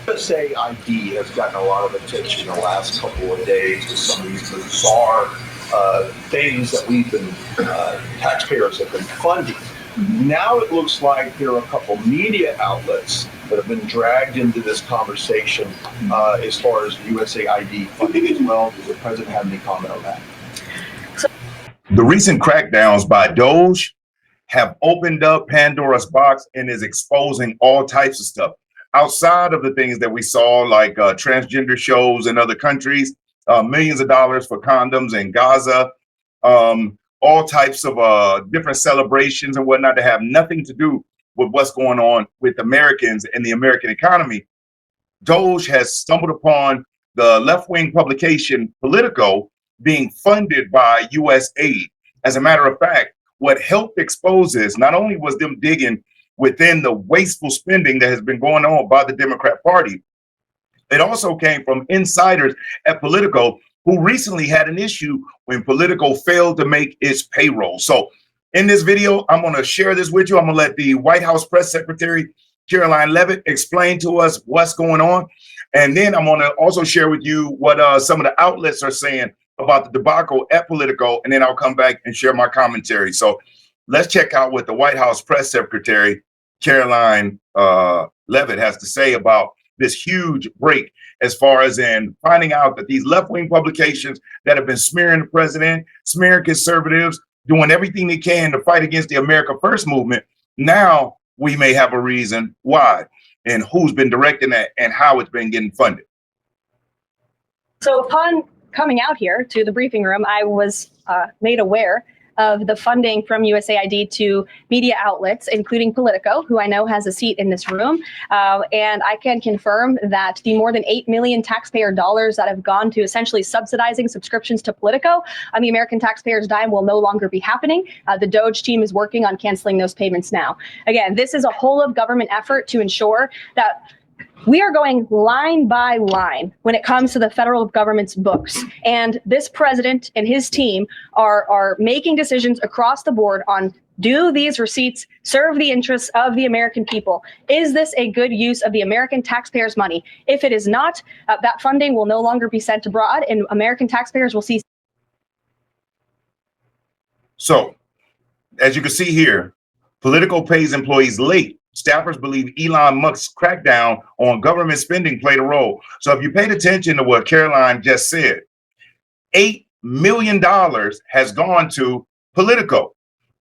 USAID has gotten a lot of attention the last couple of days with some of these bizarre things that we've been, taxpayers have been funding. Now it looks like there are a couple media outlets that have been dragged into this conversation as far as USAID funding as well. Does the president have any comment on that? The recent crackdowns by DOGE have opened up Pandora's box and is exposing all types of stuff. Outside of the things that we saw, like transgender shows in other countries, millions of dollars for condoms in Gaza, all types of different celebrations and whatnot that have nothing to do with what's going on with Americans and the American economy. DOGE has stumbled upon the left-wing publication Politico being funded by USAID. As a matter of fact, what helped expose this not only was them digging within the wasteful spending that has been going on by the Democrat Party, it also came from insiders at Politico who recently had an issue when Politico failed to make its payroll. So in this video, I'm going to share this with you. I'm going to let the White House press secretary, Caroline Leavitt, explain to us what's going on. And then I'm going to also share with you what some of the outlets are saying about the debacle at Politico, and then I'll come back and share my commentary. So let's check out what the White House press secretary, Caroline Leavitt, has to say about this huge break as far as in finding out that these left-wing publications that have been smearing the president, smearing conservatives, doing everything they can to fight against the America First movement, now we may have a reason why and who's been directing that and how it's been getting funded. So upon coming out here to the briefing room, I was made aware of the funding from USAID to media outlets, including Politico, who I know has a seat in this room. And I can confirm that the more than 8 million taxpayer dollars that have gone to essentially subsidizing subscriptions to Politico on the American taxpayers' dime will no longer be happening. The DOGE team is working on canceling those payments now. Again, this is a whole of government effort to ensure that we are going line by line when it comes to the federal government's books. And this president and his team are making decisions across the board on, do these receipts serve the interests of the American people? Is this a good use of the American taxpayers' money? If it is not, that funding will no longer be sent abroad and American taxpayers will see. So, as you can see here, Politico pays employees late. Staffers believe Elon Musk's crackdown on government spending played a role. So if you paid attention to what Caroline just said, $8 million has gone to Politico.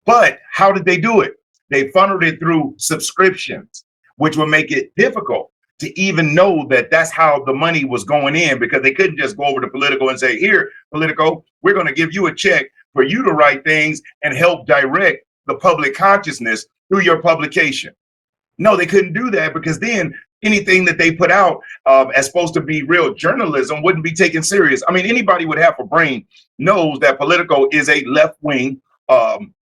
But how did they do it? They funneled it through subscriptions, which would make it difficult to even know that that's how the money was going in, because they couldn't just go over to Politico and say, here, Politico, we're going to give you a check for you to write things and help direct the public consciousness through your publication. No, they couldn't do that, because then anything that they put out as supposed to be real journalism wouldn't be taken serious. I mean, anybody with half a brain knows that Politico is a left-wing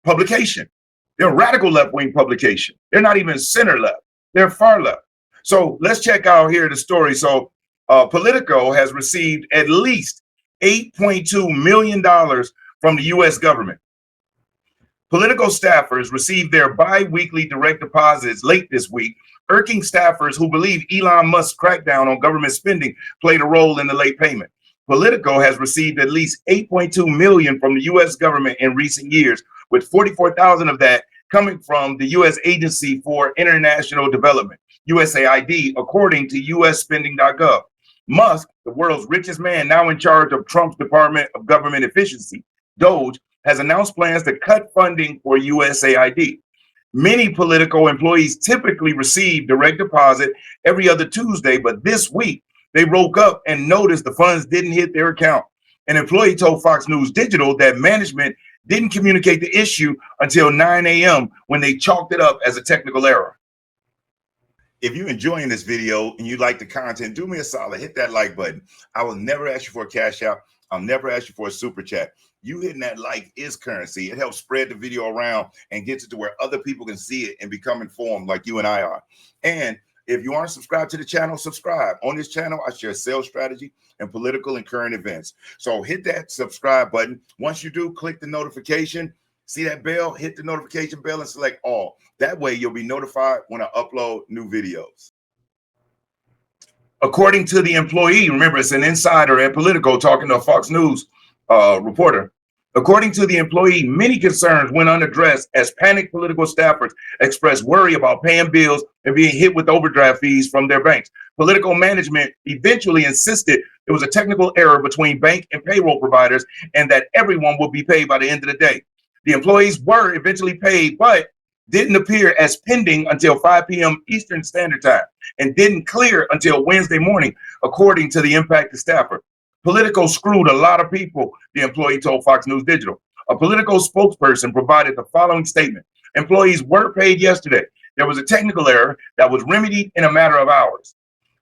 publication. They're a radical left-wing publication. They're not even center left. They're far left. So let's check out here the story. So Politico has received at least $8.2 million from the U.S. government. Politico staffers received their bi-weekly direct deposits late this week, irking staffers who believe Elon Musk's crackdown on government spending played a role in the late payment. Politico has received at least $8.2 million from the U.S. government in recent years, with $44,000 of that coming from the U.S. Agency for International Development, USAID, according to USspending.gov. Musk, the world's richest man now in charge of Trump's Department of Government Efficiency, DOGE, has announced plans to cut funding for USAID. Many Politico employees typically receive direct deposit every other Tuesday, but this week they woke up and noticed the funds didn't hit their account. An employee told Fox News Digital that management didn't communicate the issue until 9 a.m. when they chalked it up as a technical error. If you're enjoying this video and you like the content, do me a solid, hit that like button. I will never ask you for a cash out. I'll never ask you for a super chat. You hitting that like is currency. It helps spread the video around and gets it to where other people can see it and become informed like you and I are. And if you aren't subscribed to the channel, subscribe. On this channel, I share sales strategy and political and current events. So hit that subscribe button. Once you do, click the notification. See that bell? Hit the notification bell and select all. That way you'll be notified when I upload new videos. According to the employee, remember it's an insider at Politico talking to a Fox News reporter. According to the employee, many concerns went unaddressed as panicked political staffers expressed worry about paying bills and being hit with overdraft fees from their banks. Political management eventually insisted it was a technical error between bank and payroll providers and that everyone would be paid by the end of the day. The employees were eventually paid, but didn't appear as pending until 5 p.m. Eastern Standard Time and didn't clear until Wednesday morning, according to the impacted staffer. Politico screwed a lot of people, the employee told Fox News Digital. A Politico spokesperson provided the following statement. Employees were paid yesterday. There was a technical error that was remedied in a matter of hours.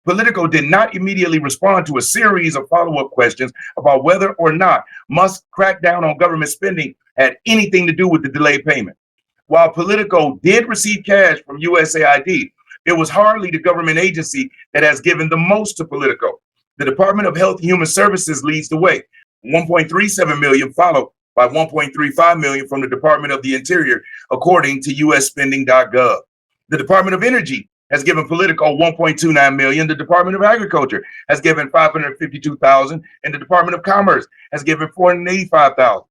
Politico did not immediately respond to a series of follow-up questions about whether or not Musk's crackdown on government spending had anything to do with the delayed payment. While Politico did receive cash from USAID, it was hardly the government agency that has given the most to Politico. The Department of Health and Human Services leads the way, 1.37 million, followed by 1.35 million from the Department of the Interior, according to usspending.gov. The Department of Energy has given Politico 1.29 million. The Department of Agriculture has given 552,000, and the Department of Commerce has given 485,000.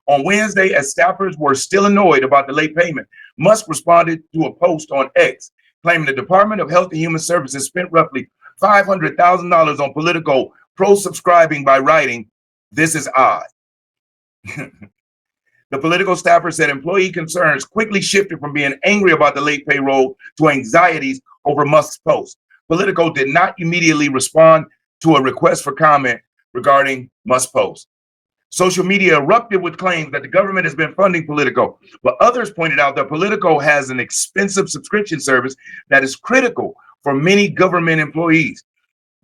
On Wednesday, as staffers were still annoyed about the late payment, Musk responded to a post on X, claiming the Department of Health and Human Services spent roughly $500,000 on Politico pro-subscribing by writing, "This is odd." The Politico staffer said employee concerns quickly shifted from being angry about the late payroll to anxieties over Musk's post. Politico did not immediately respond to a request for comment regarding Musk's post. Social media erupted with claims that the government has been funding Politico, but others pointed out that Politico has an expensive subscription service that is critical for many government employees.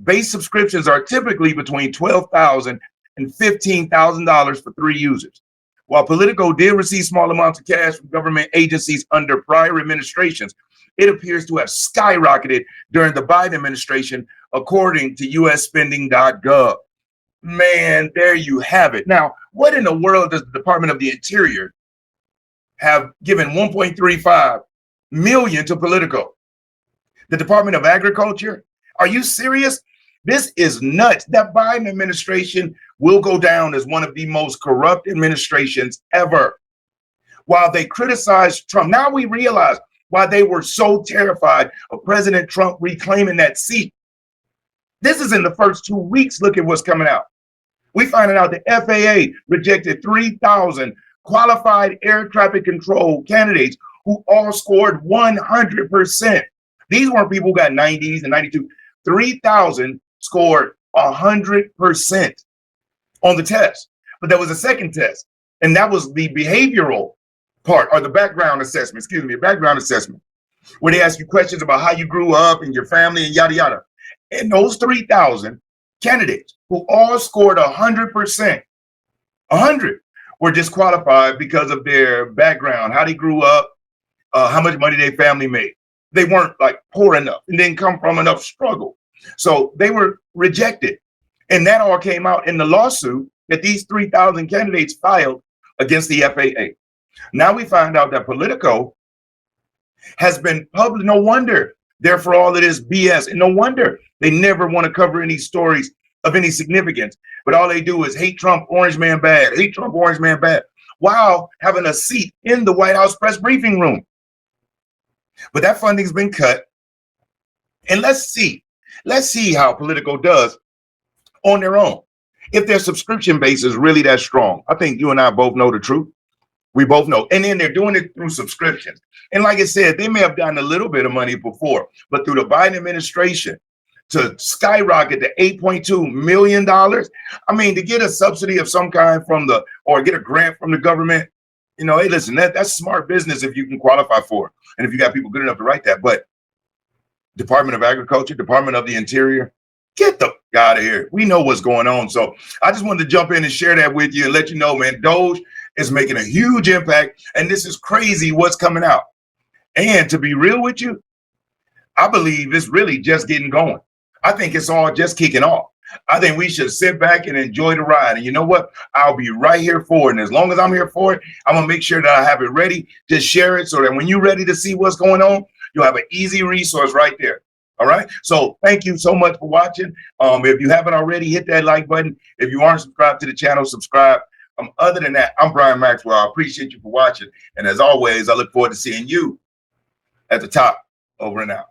Base subscriptions are typically between $12,000 and $15,000 for 3 users. While Politico did receive small amounts of cash from government agencies under prior administrations, it appears to have skyrocketed during the Biden administration, according to usspending.gov. Man, there you have it. Now, what in the world does the Department of the Interior have given 1.35 million to Politico? The Department of Agriculture? Are you serious? This is nuts. That Biden administration will go down as one of the most corrupt administrations ever. While they criticized Trump, now we realize why they were so terrified of President Trump reclaiming that seat. This is in the first 2 weeks. Look at what's coming out. We finding out the FAA rejected 3,000 qualified air traffic control candidates who all scored 100%. These weren't people who got 90s and 92. 3,000 scored 100% on the test. But there was a second test, and that was the behavioral part, or the background assessment, background assessment, where they ask you questions about how you grew up and your family and yada, yada. And those 3,000 candidates who all scored 100%, 100, were disqualified because of their background, how they grew up, how much money their family made. They weren't like poor enough and didn't come from enough struggle. So they were rejected. And that all came out in the lawsuit that these 3,000 candidates filed against the FAA. Now we find out that Politico has been public. No wonder they're for all of this BS. And no wonder they never want to cover any stories of any significance. But all they do is hate Trump, orange man bad, hate Trump, orange man bad, while having a seat in the White House press briefing room. But that funding's been cut. And let's see how Politico does on their own. If their subscription base is really that strong, I think you and I both know the truth. We both know. And then they're doing it through subscriptions. And like I said, they may have gotten a little bit of money before, but through the Biden administration to skyrocket to $8.2 million. I mean, to get a subsidy of some kind or get a grant from the government, hey, listen, that's smart business if you can qualify for it. And if you got people good enough to write that. But Department of Agriculture, Department of the Interior, get the out of here. We know what's going on. So I just wanted to jump in and share that with you and let you know, man, DOGE is making a huge impact. And this is crazy what's coming out. And to be real with you, I believe it's really just getting going. I think it's all just kicking off. I think we should sit back and enjoy the ride. And you know what? I'll be right here for it. And as long as I'm here for it, I'm going to make sure that I have it ready to share it so that when you're ready to see what's going on, you'll have an easy resource right there. All right. So thank you so much for watching. If you haven't already, hit that like button. If you aren't subscribed to the channel, subscribe. Other than that, I'm Brian Maxwell. I appreciate you for watching. And as always, I look forward to seeing you at the top. Over and out.